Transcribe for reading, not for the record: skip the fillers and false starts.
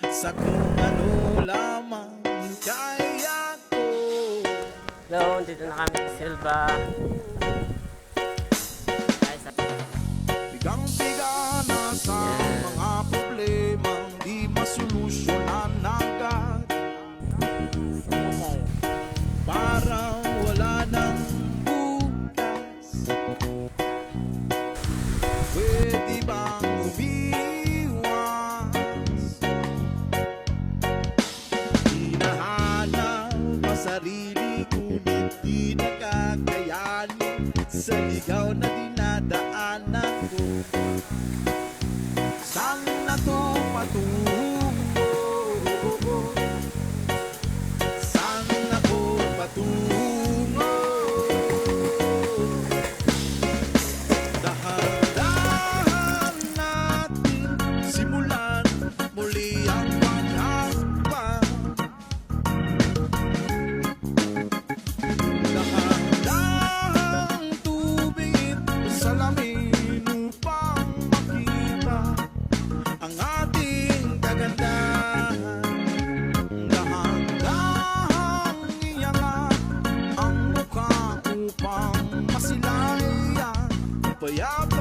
sa kung ano lamang kaya ko. Hello, dito na kami sa Silva. Ay, sa... Bigang-biga na sa mga problemang di masolusyonan agad. Parang wala nang bukas. Pwede bang umiwas? Hinahanap ang sarili ngunit di nakakayanin sa ligaw na dinadaanan ko. Saan na to patungo? Saan ako patungo? Dahan-dahan natin simulan muli ang paghahakbang. Dahan-dahang tubig sa lamin upang makita ang ating kagandahan. Dahan-dahang iangat ang mukha upang masilayan payapa.